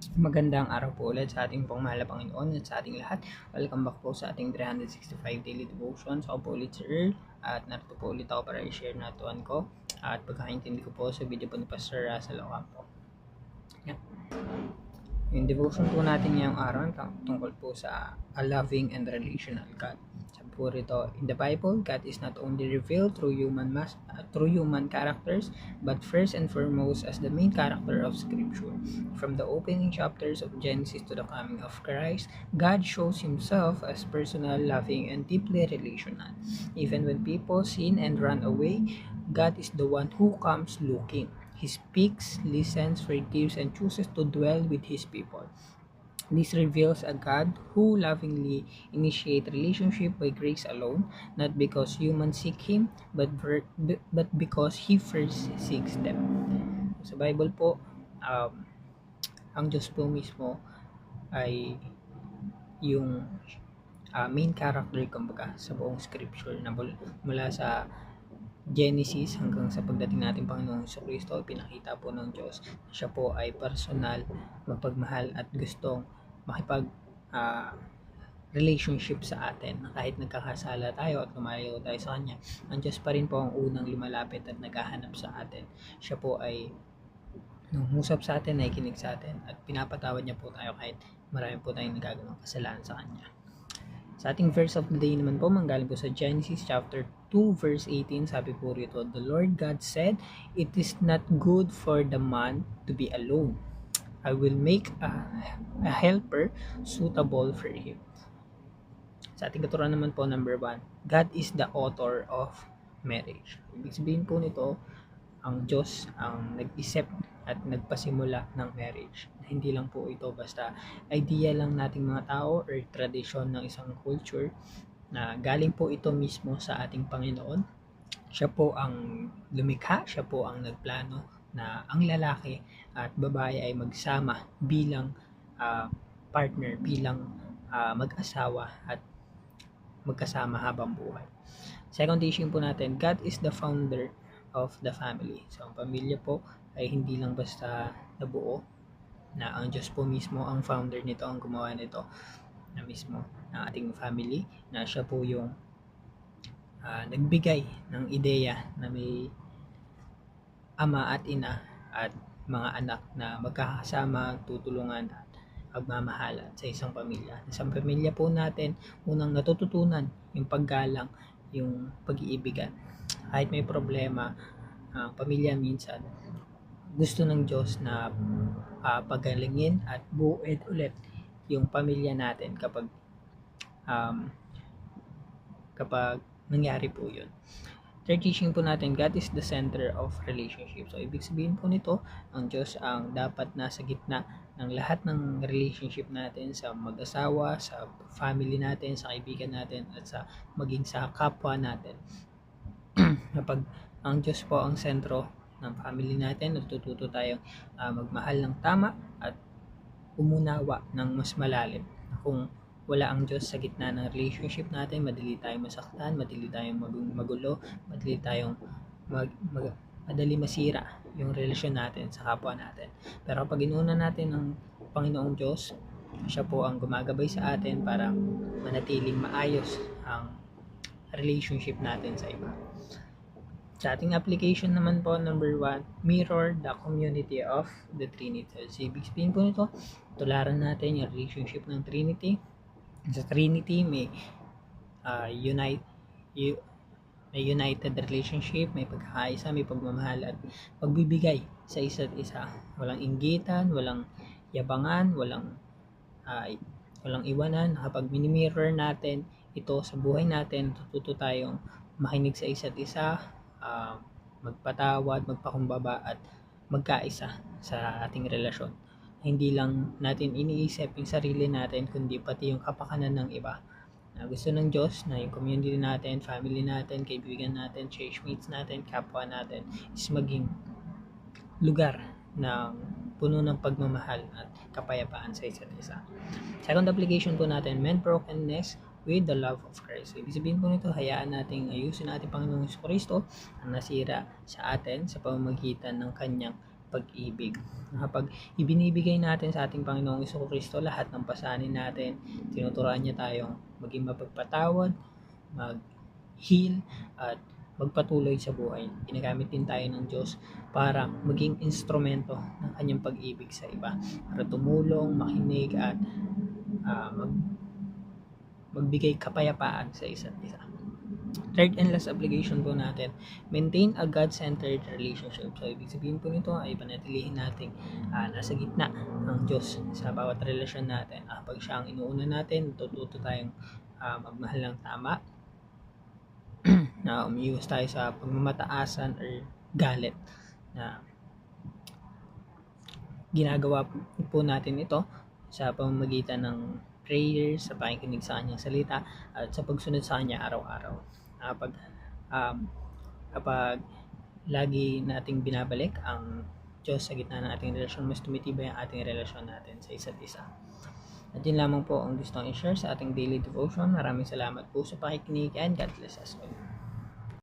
Magandang araw po ulit sa ating pong mahal na Panginoon at sa ating lahat. Welcome back po sa ating 365 Daily Devotions. Ako po ulit si Earl at narito po ulit ako para i-share na tuwan ko at pagkakaintindi ko po sa video po ni Pastor Russell Ocampo. Yan. Yung devotion po natin ngayong araw tungkol po sa a loving and relational God. Sabi po rito, in the Bible, God is not only revealed through human characters, but first and foremost as the main character of Scripture. From the opening chapters of Genesis to the coming of Christ, God shows Himself as personal, loving, and deeply relational. Even when people sin and run away, God is the one who comes looking. He speaks, listens, forgives, and chooses to dwell with His people. This reveals a God who lovingly initiates relationship by grace alone, not because humans seek Him, but because He first seeks them. Sa Bible po, ang Diyos po mismo ay yung main character kumbaga sa buong scripture na mula sa Genesis hanggang sa pagdating natin Panginoong Kristo, pinakita po ng Diyos na siya po ay personal, mapagmahal at gustong makipag uh, relationship sa atin. Kahit nagkakasala tayo at lumayo tayo sa Kanya, ang Diyos pa rin po ang unang lumalapit at naghahanap sa atin. Siya po ay nangungusap sa atin, nakikinig sa atin at pinapatawad niya po tayo kahit marami po tayong nagagawang kasalanan sa Kanya. Sa ating verse of the day naman po, manggaling po sa Genesis chapter 2 verse 18, sabi po rito, the Lord God said, it is not good for the man to be alone. I will make a helper suitable for him. Sa ating katuruan naman po, number 1, God is the author of marriage. Ibig sabihin po nito, ang Diyos ang nag-isip at nagpasimula ng marriage. Hindi lang po ito basta idea lang nating mga tao or tradisyon ng isang culture na galing po ito mismo sa ating Panginoon. Siya po ang lumikha, siya po ang nagplano na ang lalaki at babae ay magsama bilang partner, bilang mag-asawa at magkasama habang buhay. Second teaching po natin, God is the founder of the family. So, ang pamilya po ay hindi lang basta nabuo, na ang Diyos po mismo ang founder nito, ang gumawa nito na mismo ng ating family, na siya po yung nagbigay ng ideya na may ama at ina at mga anak na magkakasama, tutulungan at magmamahalan sa isang pamilya. Sa pamilya po natin, unang natututunan yung paggalang, yung pag-iibigan. Kahit may problema, pamilya minsan, gusto ng Diyos na pagalingin at buuin ulit yung pamilya natin kapag nangyari po yun. Third teaching po natin, God is the center of relationship. So, ibig sabihin po nito, ang Diyos ang dapat nasa gitna ng lahat ng relationship natin sa mag-asawa, sa family natin, sa kaibigan natin, at sa maging sa kapwa natin. Kapag ang Diyos po ang sentro ng family natin, natututo tayong magmahal ng tama at umunawa ng mas malalim. Kung wala ang Diyos sa gitna ng relationship natin, madali tayong masaktan, madali tayong magulo, madali tayong madali masira yung relasyon natin sa kapwa natin. Pero kapag inuuna natin ang Panginoong Diyos, siya po ang gumagabay sa atin para manatiling maayos ang relationship natin sa iba. Sa ating application naman po, number 1, mirror the community of the Trinity. So, ibig sabihin po nito, tularan natin yung relationship ng Trinity. Sa Trinity, may united relationship, may pagkakaisa, may pagmamahal at pagbibigay sa isa't isa. Walang inggitan, walang yabangan, walang iwanan. Kapag minimirror natin ito sa buhay natin, tututo tayong makinig sa isa't isa, magpatawad, magpakumbaba at magkaisa sa ating relasyon. Hindi lang natin iniisip yung sarili natin, kundi pati yung kapakanan ng iba. Gusto ng Diyos na yung community natin, family natin, kaibigan natin, churchmates natin, kapwa natin is maging lugar ng puno ng pagmamahal at kapayapaan sa isa't isa. Second application po natin, mend brokenness with the love of Christ. Ibig sabihin po nito, hayaan nating ayusin natin Panginoong Kristo ang nasira sa atin sa pamamagitan ng kanyang pag-ibig. Kapag ibinibigay natin sa ating Panginoong Jesucristo lahat ng pasanin natin, tinuturuan niya tayong maging mapagpatawad, mag-heal, at magpatuloy sa buhay. Ginagamit din tayo ng Diyos para maging instrumento ng kanyang pag-ibig sa iba, para tumulong, makinig, at magbigay kapayapaan sa isa't isa. Third and last obligation po natin, maintain a God-centered relationship. So, ibig sabihin po nito ay panatilihin natin nasa gitna ng Diyos sa bawat relasyon natin. Pag siya ang inuuna natin, tututo tayong magmahal ng tama, na umiwas tayo sa pagmamataasan or galit, na ginagawa po natin ito sa pamamagitan ng prayers, sa pakikinig sa kanyang salita, at sa pagsunod sa kanya araw-araw. Kapag lagi nating binabalik ang Diyos sa gitna ng ating relasyon, mas tumitibay ang ating relasyon natin sa isa't isa. At yun lamang po ang gusto kong i-share sa ating daily devotion. Maraming salamat po sa pakikinig, and God bless us all.